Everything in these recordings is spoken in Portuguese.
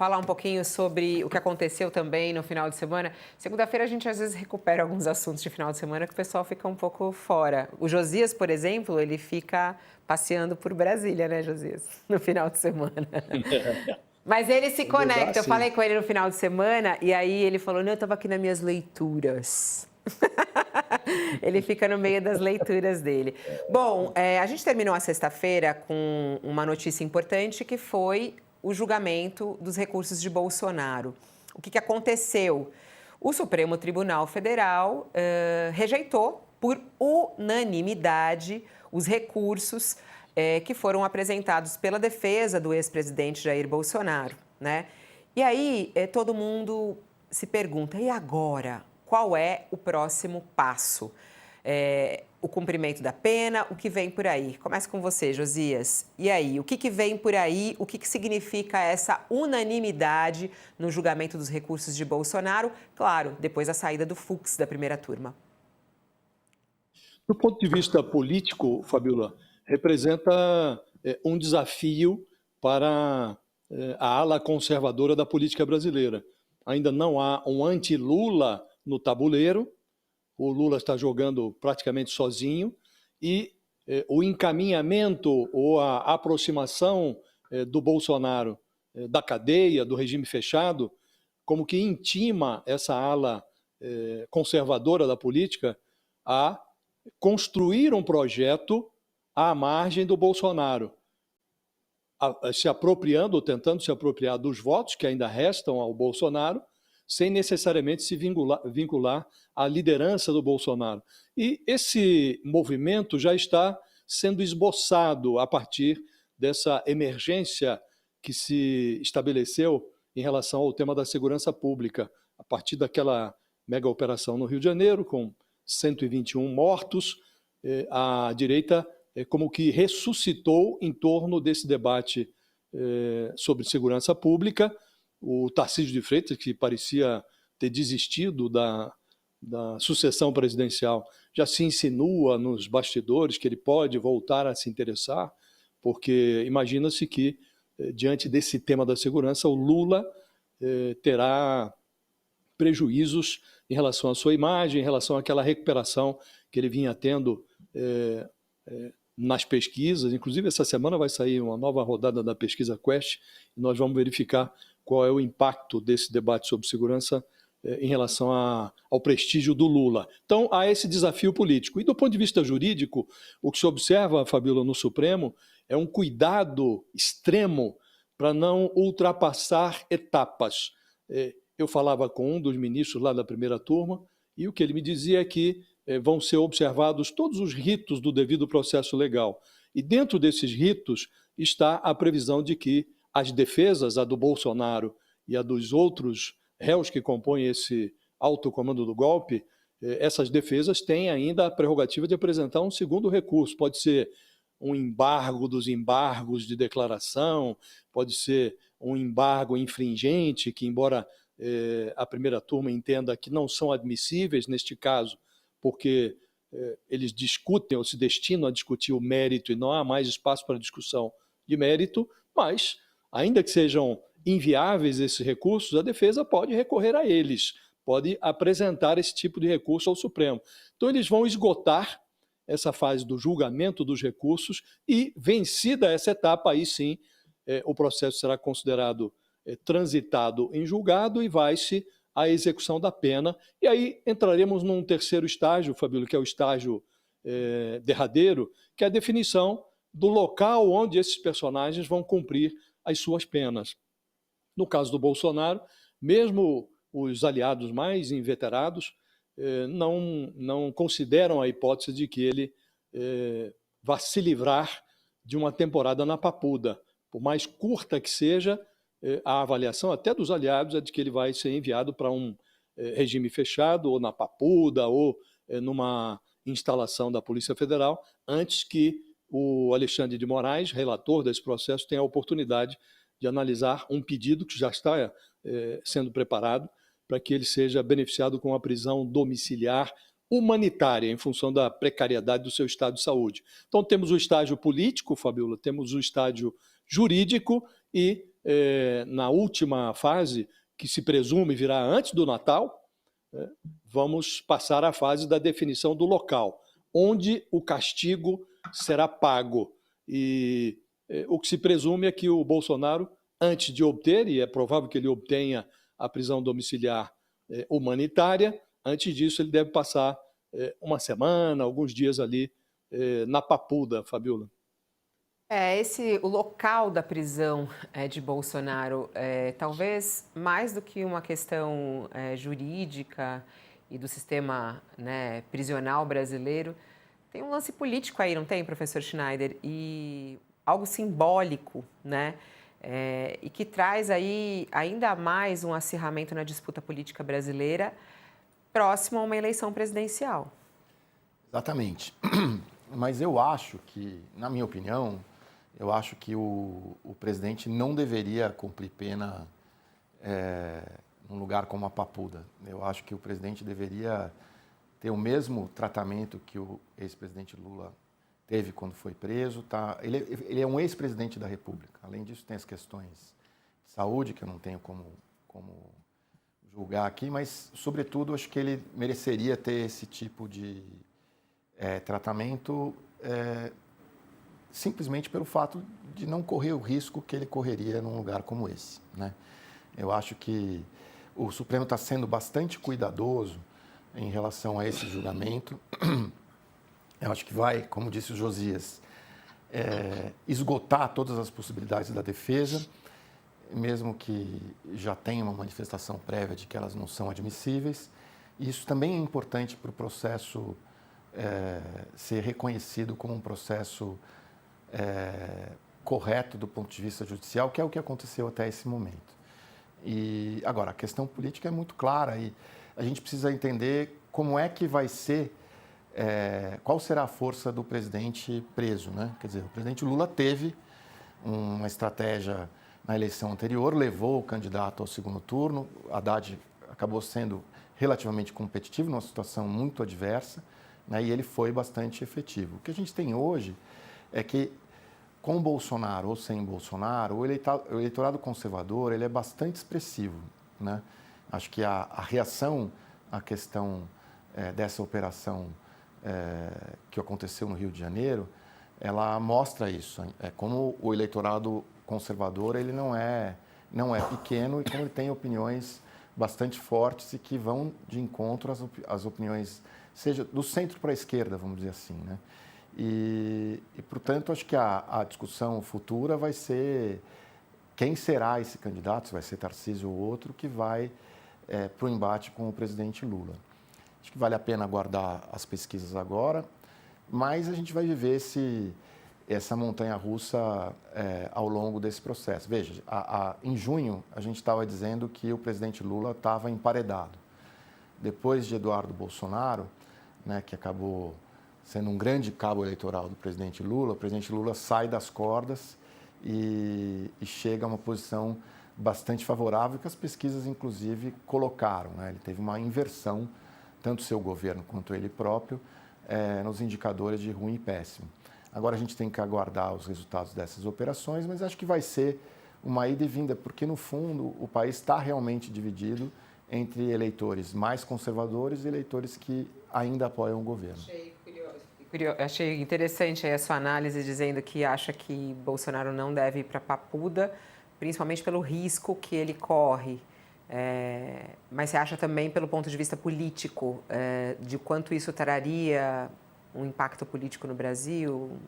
falar um pouquinho sobre o que aconteceu também no final de semana. Segunda-feira a gente às vezes recupera alguns assuntos de final de semana que o pessoal fica um pouco fora. O Josias, por exemplo, ele fica passeando por Brasília, né, Josias? No final de semana. Mas ele se Quando dá, conecta. Eu sim. falei com ele no final de semana e aí ele falou: não, eu estava aqui nas minhas leituras. Ele fica no meio das leituras dele. Bom, a gente terminou a sexta-feira com uma notícia importante que foi o julgamento dos recursos de Bolsonaro. O que aconteceu? O Supremo Tribunal Federal rejeitou por unanimidade os recursos que foram apresentados pela defesa do ex-presidente Jair Bolsonaro, né? E aí todo mundo se pergunta, e agora? Qual é o próximo passo? O cumprimento da pena, o que vem por aí? Começa com você, Josias. E aí, o que vem por aí? O que significa essa unanimidade no julgamento dos recursos de Bolsonaro? Claro, depois da saída do Fux da primeira turma. Do ponto de vista político, Fabiola, representa um desafio para a ala conservadora da política brasileira. Ainda não há um anti-Lula no tabuleiro, o Lula está jogando praticamente sozinho, e o encaminhamento ou a aproximação do Bolsonaro da cadeia, do regime fechado, como que intima essa ala conservadora da política a construir um projeto à margem do Bolsonaro, se apropriando ou tentando se apropriar dos votos que ainda restam ao Bolsonaro, sem necessariamente se vincular à liderança do Bolsonaro. E esse movimento já está sendo esboçado a partir dessa emergência que se estabeleceu em relação ao tema da segurança pública, a partir daquela mega operação no Rio de Janeiro, com 121 mortos, a direita como que ressuscitou em torno desse debate sobre segurança pública. O Tarcísio de Freitas, que parecia ter desistido da sucessão presidencial, já se insinua nos bastidores que ele pode voltar a se interessar, porque imagina-se que, diante desse tema da segurança, o Lula terá prejuízos em relação à sua imagem, em relação àquela recuperação que ele vinha tendo nas pesquisas. Inclusive, essa semana vai sair uma nova rodada da pesquisa Quest e nós vamos verificar qual é o impacto desse debate sobre segurança em relação ao prestígio do Lula. Então, há esse desafio político. E do ponto de vista jurídico, o que se observa, Fabíola, no Supremo, é um cuidado extremo para não ultrapassar etapas. Eu falava com um dos ministros lá da primeira turma e o que ele me dizia é que vão ser observados todos os ritos do devido processo legal. E dentro desses ritos está a previsão de que as defesas, a do Bolsonaro e a dos outros réus que compõem esse alto comando do golpe, essas defesas têm ainda a prerrogativa de apresentar um segundo recurso. Pode ser um embargo dos embargos de declaração, pode ser um embargo infringente, que embora a primeira turma entenda que não são admissíveis neste caso, porque eles discutem ou se destinam a discutir o mérito e não há mais espaço para discussão de mérito, mas, ainda que sejam inviáveis esses recursos, a defesa pode recorrer a eles, pode apresentar esse tipo de recurso ao Supremo. Então, eles vão esgotar essa fase do julgamento dos recursos e, vencida essa etapa, aí sim, o processo será considerado transitado em julgado e vai-se à execução da pena. E aí entraremos num terceiro estágio, Fabíola, que é o estágio derradeiro, que é a definição do local onde esses personagens vão cumprir as suas penas. No caso do Bolsonaro, mesmo os aliados mais inveterados não consideram a hipótese de que ele vá se livrar de uma temporada na Papuda. Por mais curta que seja, a avaliação até dos aliados é de que ele vai ser enviado para um regime fechado, ou na Papuda, ou numa instalação da Polícia Federal, antes que o Alexandre de Moraes, relator desse processo, tenha a oportunidade de analisar um pedido que já está sendo preparado para que ele seja beneficiado com a prisão domiciliar humanitária, em função da precariedade do seu estado de saúde. Então, temos o estágio político, Fabiola, temos o estágio jurídico e na última fase, que se presume virá antes do Natal, vamos passar à fase da definição do local, onde o castigo será pago. E o que se presume é que o Bolsonaro, antes de obter, e é provável que ele obtenha a prisão domiciliar humanitária, antes disso ele deve passar uma semana, alguns dias ali na Papuda, Fabiola. O local da prisão de Bolsonaro, talvez mais do que uma questão jurídica e do sistema, né, prisional brasileiro, tem um lance político aí, não tem, professor Schneider? E algo simbólico, né? E que traz aí ainda mais um acirramento na disputa política brasileira próximo a uma eleição presidencial. Exatamente. Mas eu acho que, na minha opinião, eu acho que o presidente não deveria cumprir pena num lugar como a Papuda. Eu acho que o presidente deveria ter o mesmo tratamento que o ex-presidente Lula teve quando foi preso. Tá? Ele é um ex-presidente da República. Além disso, tem as questões de saúde, que eu não tenho como julgar aqui, mas, sobretudo, acho que ele mereceria ter esse tipo de tratamento simplesmente pelo fato de não correr o risco que ele correria num lugar como esse, né? Eu acho que o Supremo está sendo bastante cuidadoso em relação a esse julgamento. Eu acho que vai, como disse o Josias, esgotar todas as possibilidades da defesa, mesmo que já tenha uma manifestação prévia de que elas não são admissíveis. E isso também é importante para o processo ser reconhecido como um processo correto do ponto de vista judicial, que é o que aconteceu até esse momento. E agora, a questão política é muito clara e a gente precisa entender como é que vai ser, qual será a força do presidente preso, né? Quer dizer, o presidente Lula teve uma estratégia na eleição anterior, levou o candidato ao segundo turno, Haddad acabou sendo relativamente competitivo, numa situação muito adversa, né? E ele foi bastante efetivo. O que a gente tem hoje é que, com Bolsonaro ou sem Bolsonaro, o eleitorado conservador ele é bastante expressivo, né? Acho que a reação à questão dessa operação que aconteceu no Rio de Janeiro, ela mostra isso. Como o eleitorado conservador ele não é pequeno e como ele tem opiniões bastante fortes e que vão de encontro às opiniões, seja do centro para a esquerda, vamos dizer assim, né? E portanto, acho que a discussão futura vai ser quem será esse candidato, se vai ser Tarcísio ou outro, que vai para o embate com o presidente Lula. Acho que vale a pena aguardar as pesquisas agora, mas a gente vai viver essa montanha-russa ao longo desse processo. Veja, em junho, a gente estava dizendo que o presidente Lula estava emparedado. Depois de Eduardo Bolsonaro, né, que acabou sendo um grande cabo eleitoral do presidente Lula, o presidente Lula sai das cordas e chega a uma posição bastante favorável que as pesquisas, inclusive, colocaram, né? Ele teve uma inversão, tanto seu governo quanto ele próprio, nos indicadores de ruim e péssimo. Agora a gente tem que aguardar os resultados dessas operações, mas acho que vai ser uma ida e vinda, porque, no fundo, o país está realmente dividido entre eleitores mais conservadores e eleitores que ainda apoiam o governo. Achei interessante aí a sua análise dizendo que acha que Bolsonaro não deve ir para Papuda, principalmente pelo risco que ele corre. Mas você acha também, pelo ponto de vista político, de quanto isso traria um impacto político no Brasil?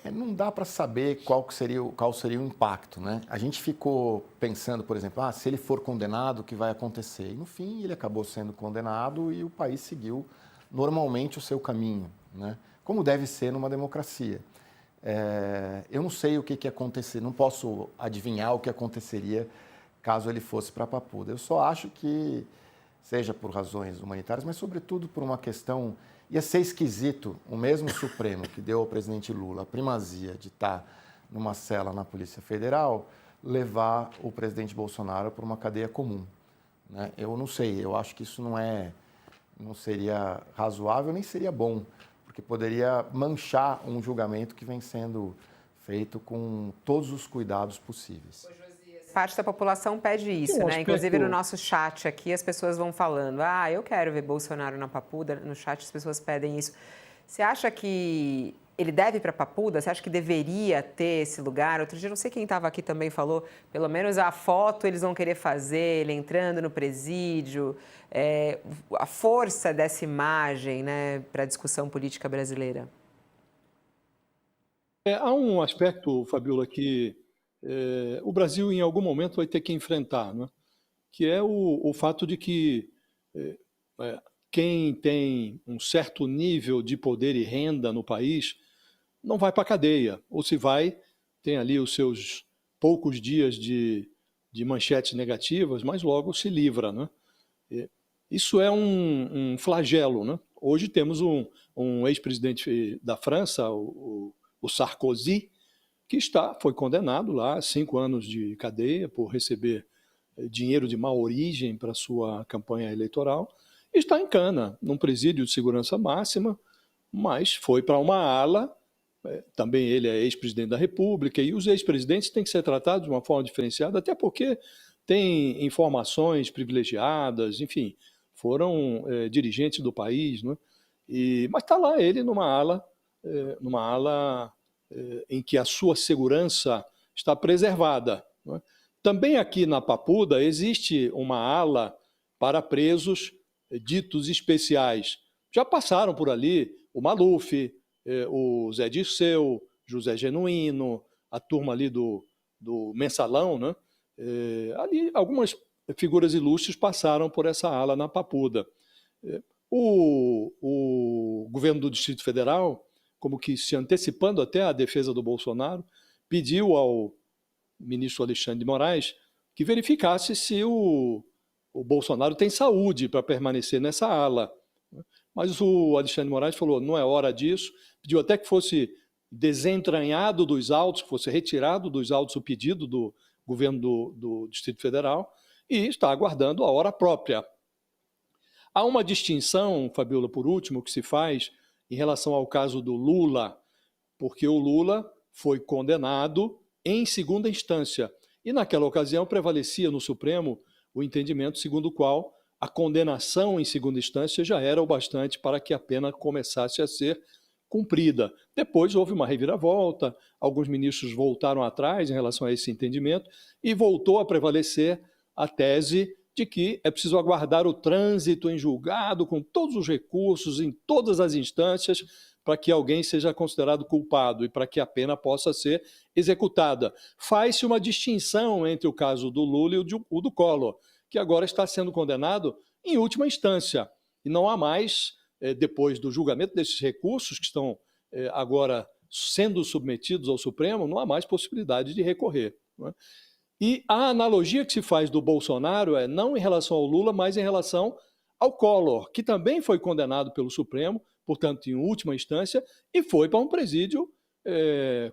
Não dá para saber qual seria o impacto, né? A gente ficou pensando, por exemplo, se ele for condenado, o que vai acontecer? E, no fim, ele acabou sendo condenado e o país seguiu normalmente o seu caminho, né? Como deve ser numa democracia. Eu não sei o que ia acontecer, não posso adivinhar o que aconteceria caso ele fosse para Papuda. Eu só acho que, seja por razões humanitárias, mas sobretudo por uma questão, ia ser esquisito o mesmo Supremo que deu ao presidente Lula a primazia de estar numa cela na Polícia Federal, levar o presidente Bolsonaro para uma cadeia comum, né? Eu não sei, eu acho que isso não seria razoável, nem seria bom, porque poderia manchar um julgamento que vem sendo feito com todos os cuidados possíveis. Ô, Josias, Parte da população pede isso, né? Inclusive no nosso chat aqui as pessoas vão falando, eu quero ver Bolsonaro na Papuda. No chat as pessoas pedem isso. Você acha que ele deve ir para Papuda? Você acha que deveria ter esse lugar? Outro dia, não sei quem estava aqui também falou, pelo menos a foto eles vão querer fazer, ele entrando no presídio, a força dessa imagem, né, para a discussão política brasileira. Há um aspecto, Fabiola, que o Brasil em algum momento vai ter que enfrentar, né? Que é o fato de que quem tem um certo nível de poder e renda no país não vai para a cadeia, ou se vai, tem ali os seus poucos dias de manchetes negativas, mas logo se livra, né? Isso é um flagelo, né? Hoje temos um ex-presidente da França, o Sarkozy, que foi condenado lá a 5 anos de cadeia por receber dinheiro de má origem para sua campanha eleitoral, e está em cana, num presídio de segurança máxima, mas foi para uma ala, também ele é ex-presidente da República, e os ex-presidentes têm que ser tratados de uma forma diferenciada, até porque têm informações privilegiadas, enfim, foram dirigentes do país, né? Mas está lá ele numa ala em que a sua segurança está preservada, né? Também aqui na Papuda existe uma ala para presos ditos especiais. Já passaram por ali o Maluf, o Zé Dirceu, José Genuíno, a turma ali do Mensalão, né? Ali algumas figuras ilustres passaram por essa ala na Papuda. O governo do Distrito Federal, como que se antecipando até a defesa do Bolsonaro, pediu ao ministro Alexandre de Moraes que verificasse se o Bolsonaro tem saúde para permanecer nessa ala. Mas o Alexandre de Moraes falou, não é hora disso, pediu até que fosse desentranhado dos autos, que fosse retirado dos autos o pedido do governo do Distrito Federal, e está aguardando a hora própria. Há uma distinção, Fabiola, por último, que se faz em relação ao caso do Lula, porque o Lula foi condenado em segunda instância, e naquela ocasião prevalecia no Supremo o entendimento segundo o qual a condenação em segunda instância já era o bastante para que a pena começasse a ser cumprida. Depois houve uma reviravolta, alguns ministros voltaram atrás em relação a esse entendimento e voltou a prevalecer a tese de que é preciso aguardar o trânsito em julgado com todos os recursos, em todas as instâncias, para que alguém seja considerado culpado e para que a pena possa ser executada. Faz-se uma distinção entre o caso do Lula e o do Collor, que agora está sendo condenado em última instância. E não há mais, depois do julgamento desses recursos que estão agora sendo submetidos ao Supremo, não há mais possibilidade de recorrer, não é? E a analogia que se faz do Bolsonaro é não em relação ao Lula, mas em relação ao Collor, que também foi condenado pelo Supremo, portanto, em última instância, e foi para um presídio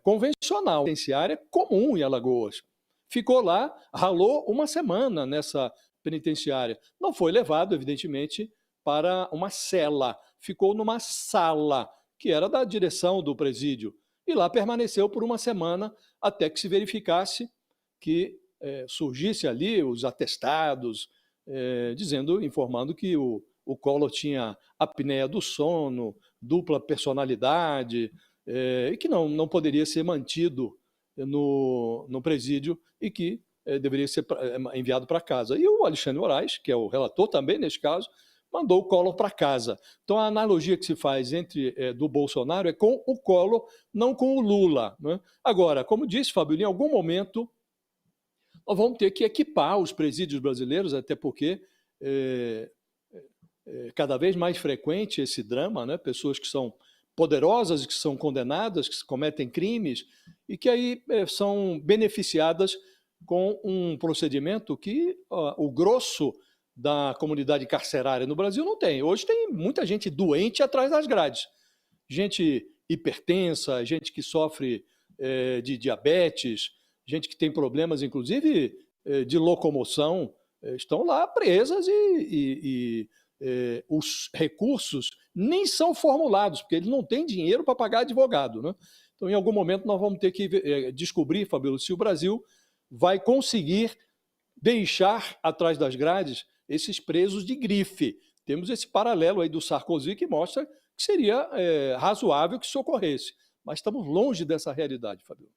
convencional, penitenciária comum em Alagoas. Ficou lá, ralou uma semana nessa penitenciária. Não foi levado, evidentemente, para uma cela. Ficou numa sala, que era da direção do presídio. E lá permaneceu por uma semana até que se verificasse que surgisse ali os atestados, informando que o Collor tinha apneia do sono, dupla personalidade, e que não poderia ser mantido no presídio e que deveria ser enviado para casa. E o Alexandre de Moraes, que é o relator também neste caso, mandou o Collor para casa. Então a analogia que se faz do Bolsonaro é com o Collor, não com o Lula, né? Agora, como disse, Fábio, em algum momento nós vamos ter que equipar os presídios brasileiros, até porque cada vez mais frequente esse drama, né? Pessoas que são poderosas e que são condenadas, que cometem crimes e que aí são beneficiadas com um procedimento que o grosso da comunidade carcerária no Brasil não tem. Hoje tem muita gente doente atrás das grades. Gente hipertensa, gente que sofre de diabetes, gente que tem problemas, inclusive, de locomoção, estão lá presas e os recursos nem são formulados, porque eles não têm dinheiro para pagar advogado, né? Então, em algum momento, nós vamos ter que descobrir, Fabíola, se o Brasil vai conseguir deixar atrás das grades esses presos de grife. Temos esse paralelo aí do Sarkozy que mostra que seria razoável que isso ocorresse. Mas estamos longe dessa realidade, Fabio.